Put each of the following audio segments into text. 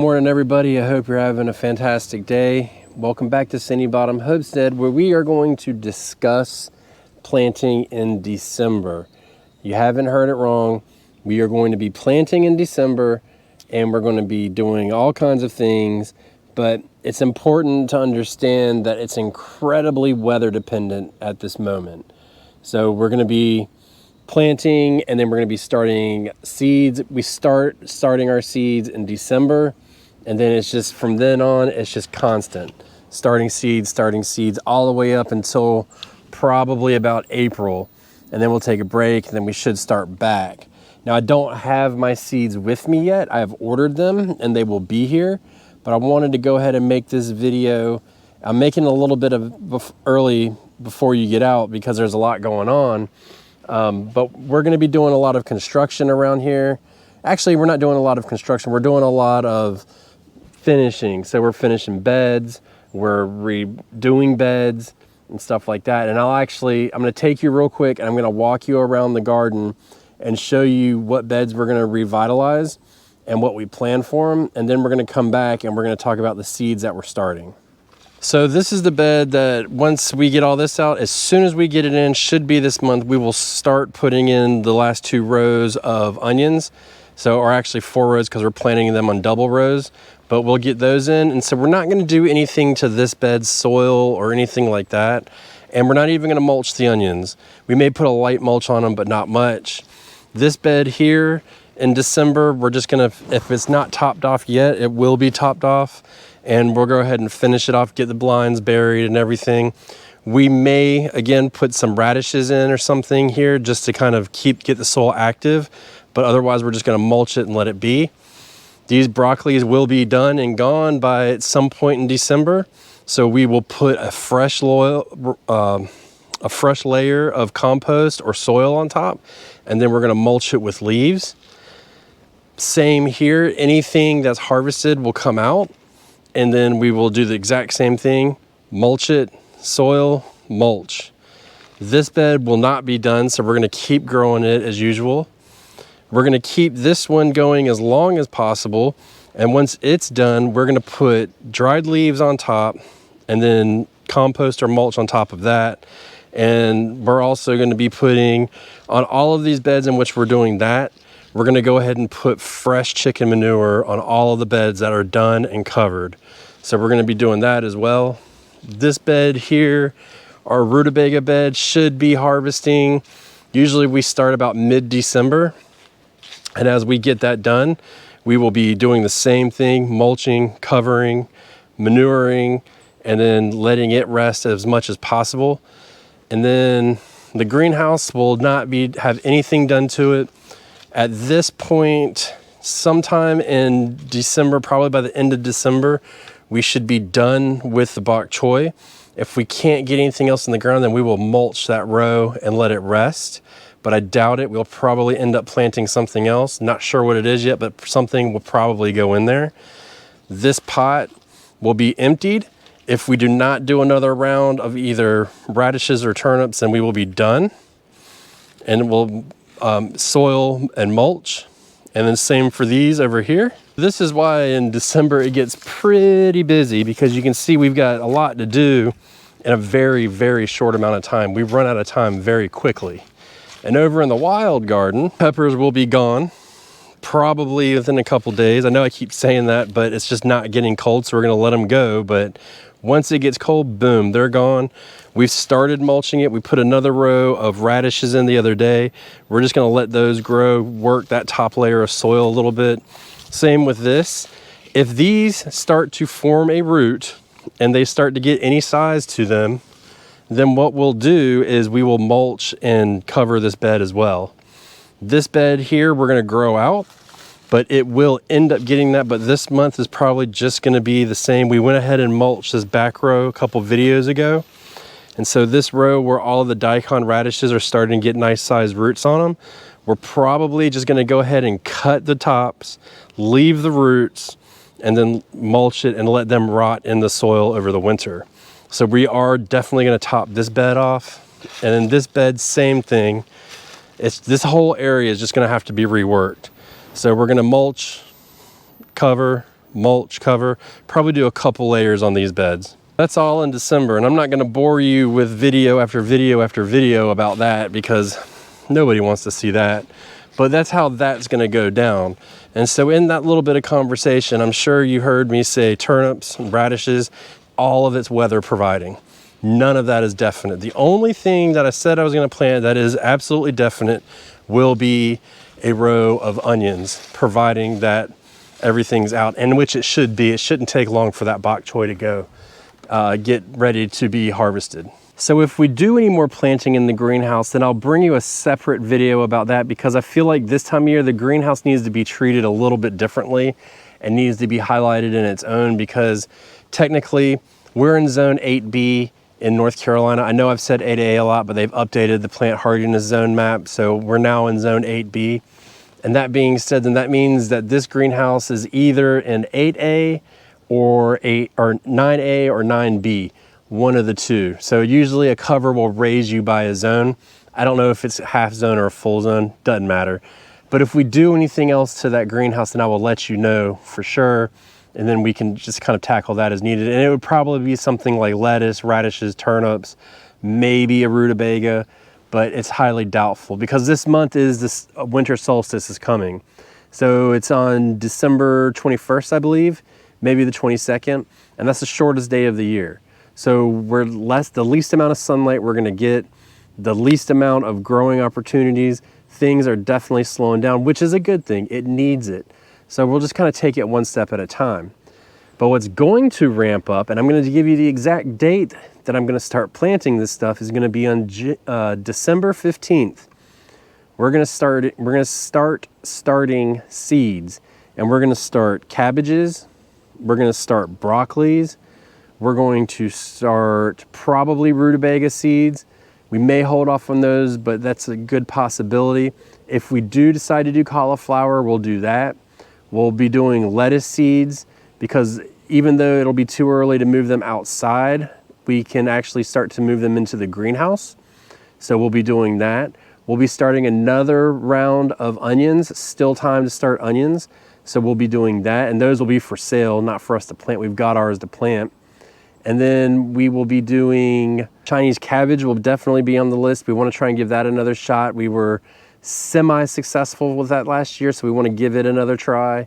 Morning everybody, I hope you're having a fantastic day. Welcome back to Sandy Bottom Homestead, where we are going to discuss planting in December. You haven't heard it wrong. We are going to be planting in December and we're going to be doing all kinds of things, but it's important to understand that it's incredibly weather dependent at this moment. So we're going to be planting and then we're going to be starting seeds. We starting our seeds in December. And then it's just from then on, it's just constant. Starting seeds all the way up until probably about April. And then we'll take a break and then we should start back. Now I don't have my seeds with me yet. I have ordered them and they will be here. But I wanted to go ahead and make this video. I'm making a little bit of early before you get out because there's a lot going on. But we're gonna be doing a lot of construction around here. Actually, we're not doing a lot of construction. We're doing a lot of finishing. So we're finishing beds, we're redoing beds and stuff like that. And I'm gonna take you real quick and I'm gonna walk you around the garden and show you what beds we're gonna revitalize and what we plan for them. And then we're gonna come back and we're gonna talk about the seeds that we're starting. So this is the bed that once we get all this out, as soon as we get it in, should be this month, we will start putting in the last 2 rows of onions. So, or actually 4 rows because we're planting them on double rows, but we'll get those in. And so we're not gonna do anything to this bed's soil or anything like that. And we're not even gonna mulch the onions. We may put a light mulch on them, but not much. This bed here in December, we're just gonna, if it's not topped off yet, it will be topped off. And we'll go ahead and finish it off, get the blinds buried and everything. We may, again, put some radishes in or something here just to kind of get the soil active. But otherwise we're just gonna mulch it and let it be. These broccolis will be done and gone by some point in December. So we will put a fresh layer of compost or soil on top, and then we're gonna mulch it with leaves. Same here, anything that's harvested will come out, and then we will do the exact same thing, mulch it, soil, mulch. This bed will not be done, so we're gonna keep growing it as usual. We're gonna keep this one going as long as possible. And once it's done, we're gonna put dried leaves on top and then compost or mulch on top of that. And we're also gonna be putting on all of these beds in which we're doing that, we're gonna go ahead and put fresh chicken manure on all of the beds that are done and covered. So we're gonna be doing that as well. This bed here, our rutabaga bed, should be harvesting. Usually we start about mid-December. And as we get that done, we will be doing the same thing, mulching, covering, manuring, and then letting it rest as much as possible. And then the greenhouse will not have anything done to it. At this point, sometime in December, probably by the end of December, we should be done with the bok choy. If we can't get anything else in the ground, then we will mulch that row and let it rest. But I doubt it. We'll probably end up planting something else. Not sure what it is yet, but something will probably go in there. This pot will be emptied. If we do not do another round of either radishes or turnips, then we will be done. And we'll soil and mulch. And then same for these over here. This is why in December it gets pretty busy, because you can see we've got a lot to do in a very, very short amount of time. We run out of time very quickly. And over in the wild garden, peppers will be gone probably within a couple days. I know I keep saying that, but it's just not getting cold, so we're gonna let them go. But once it gets cold, boom, they're gone. We've started mulching it. We put another row of radishes in the other day. We're just gonna let those grow, work that top layer of soil a little bit. Same with this. If these start to form a root and they start to get any size to them, then what we'll do is we will mulch and cover this bed as well. This bed here, we're gonna grow out, but it will end up getting that, but this month is probably just gonna be the same. We went ahead and mulched this back row a couple videos ago. And so this row where all of the daikon radishes are starting to get nice sized roots on them, we're probably just gonna go ahead and cut the tops, leave the roots, and then mulch it and let them rot in the soil over the winter. So we are definitely gonna top this bed off. And then this bed, same thing. This whole area is just gonna have to be reworked. So we're gonna mulch, cover, mulch, cover, probably do a couple layers on these beds. That's all in December, and I'm not gonna bore you with video after video after video about that because nobody wants to see that. But that's how that's gonna go down. And so in that little bit of conversation, I'm sure you heard me say turnips and radishes, all of it's weather providing. None of that is definite. The only thing that I said I was gonna plant that is absolutely definite will be a row of onions, providing that everything's out, and which it should be. It shouldn't take long for that bok choy to go get ready to be harvested. So if we do any more planting in the greenhouse, then I'll bring you a separate video about that, because I feel like this time of year, the greenhouse needs to be treated a little bit differently and needs to be highlighted in its own, because technically we're in zone 8B in North Carolina. I know I've said 8A a lot, but they've updated the plant hardiness zone map. So we're now in zone 8B. And that being said, then that means that this greenhouse is either in 8A or 9A or 9B, one of the two. So usually a cover will raise you by a zone. I don't know if it's a half zone or a full zone, doesn't matter. But if we do anything else to that greenhouse, then I will let you know for sure. And then we can just kind of tackle that as needed. And it would probably be something like lettuce, radishes, turnips, maybe a rutabaga, but it's highly doubtful because this month is this winter solstice is coming. So it's on December 21st, I believe, maybe the 22nd, and that's the shortest day of the year. So we're the least amount of sunlight we're gonna get, the least amount of growing opportunities. Things are definitely slowing down, which is a good thing. It needs it. So we'll just kind of take it one step at a time. But what's going to ramp up, and I'm going to give you the exact date that I'm going to start planting this stuff, is going to be on December 15th. We're going to start starting seeds, and we're going to start cabbages. We're going to start broccolis. We're going to start probably rutabaga seeds. We may hold off on those, but that's a good possibility. If we do decide to do cauliflower, we'll do that. We'll be doing lettuce seeds, because even though it'll be too early to move them outside, we can actually start to move them into the greenhouse. So we'll be doing that. We'll be starting another round of onions, still time to start onions. So we'll be doing that, and those will be for sale, not for us to plant. We've got ours to plant. And then we will be doing Chinese cabbage will definitely be on the list. We want to try and give that another shot. We were semi-successful with that last year, so we want to give it another try.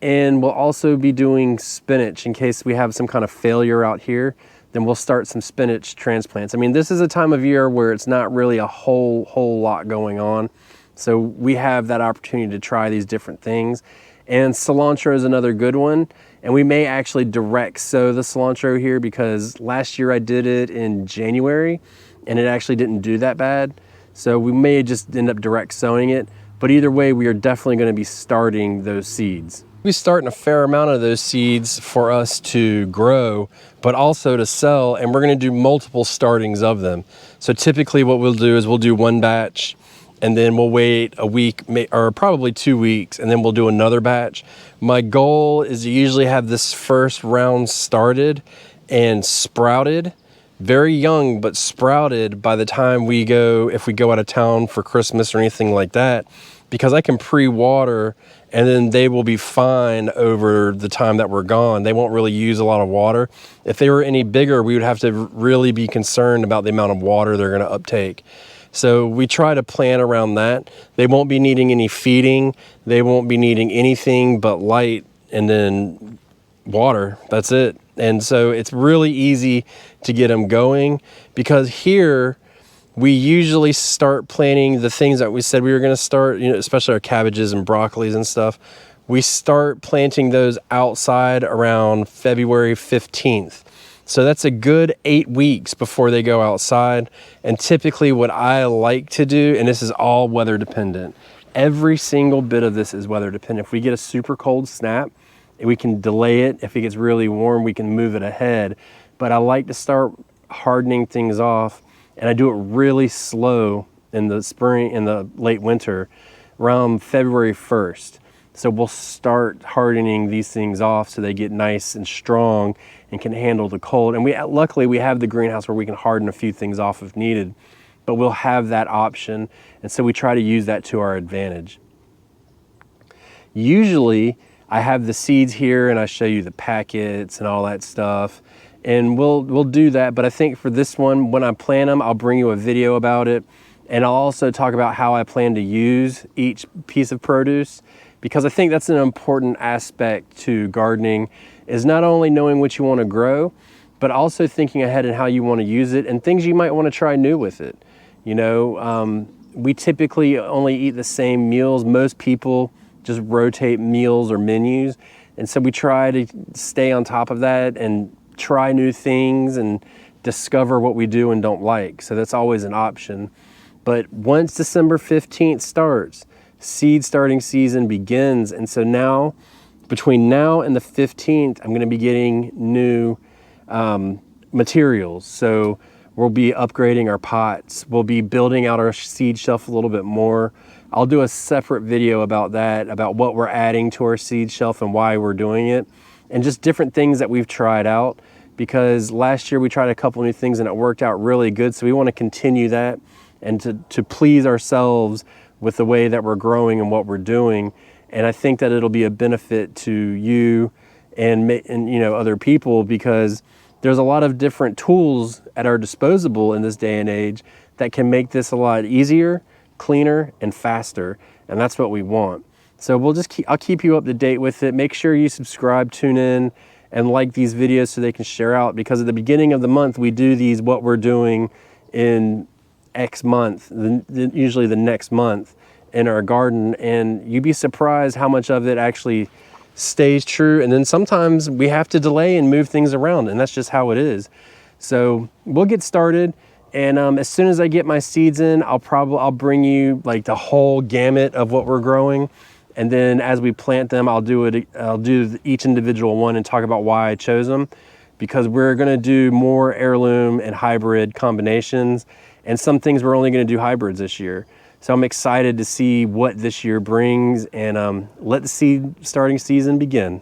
And we'll also be doing spinach in case we have some kind of failure out here. Then we'll start some spinach transplants. I mean, this is a time of year where it's not really a whole lot going on. So we have that opportunity to try these different things. And cilantro is another good one. And we may actually direct sow the cilantro here, because last year I did it in January and it actually didn't do that bad. So we may just end up direct sowing it, but either way, we are definitely going to be starting those seeds. We're starting a fair amount of those seeds for us to grow, but also to sell, and we're going to do multiple startings of them. So typically what we'll do is we'll do one batch, and then we'll wait a week or probably 2 weeks, and then we'll do another batch. My goal is to usually have this first round started and sprouted, very young, but sprouted by the time we go, if we go out of town for Christmas or anything like that, because I can pre-water and then they will be fine over the time that we're gone. They won't really use a lot of water. If they were any bigger, we would have to really be concerned about the amount of water they're gonna uptake. So we try to plan around that. They won't be needing any feeding. They won't be needing anything but light and then water, that's it. And so it's really easy to get them going, because here we usually start planting the things that we said we were going to start, you know, especially our cabbages and broccolis and stuff. We start planting those outside around February 15th. So that's a good 8 weeks before they go outside. And typically what I like to do, and this is all weather dependent, every single bit of this is weather dependent. If we get a super cold snap, we can delay it. If it gets really warm, we can move it ahead. But I like to start hardening things off, and I do it really slow in the spring, in the late winter, around February 1st. So we'll start hardening these things off so they get nice and strong and can handle the cold. And luckily we have the greenhouse where we can harden a few things off if needed, but we'll have that option. And so we try to use that to our advantage. Usually I have the seeds here and I show you the packets and all that stuff. And we'll do that. But I think for this one, when I plant them, I'll bring you a video about it. And I'll also talk about how I plan to use each piece of produce, because I think that's an important aspect to gardening, is not only knowing what you want to grow, but also thinking ahead and how you want to use it and things you might want to try new with it. You know, we typically only eat the same meals. Most people just rotate meals or menus. And so we try to stay on top of that and try new things and discover what we do and don't like. So that's always an option. But once December 15th starts, seed starting season begins. And so now, between now and the 15th, I'm going to be getting new materials. So we'll be upgrading our pots. We'll be building out our seed shelf a little bit more. I'll do a separate video about that, about what we're adding to our seed shelf and why we're doing it, and just different things that we've tried out, because last year we tried a couple new things and it worked out really good. So we want to continue that and to please ourselves with the way that we're growing and what we're doing. And I think that it'll be a benefit to you and you know, other people, because there's a lot of different tools at our disposal in this day and age that can make this a lot easier, cleaner, and faster. And that's what we want. So I'll keep you up to date with it. Make sure you subscribe, tune in, and like these videos so they can share out, because at the beginning of the month, we do these, what we're doing in X month, usually the next month in our garden. And you'd be surprised how much of it actually stays true. And then sometimes we have to delay and move things around, and that's just how it is. So we'll get started. And as soon as I get my seeds in, I'll bring you like the whole gamut of what we're growing. And then as we plant them, I'll do each individual one and talk about why I chose them, because we're gonna do more heirloom and hybrid combinations, and some things we're only gonna do hybrids this year. So I'm excited to see what this year brings, and let the seed starting season begin.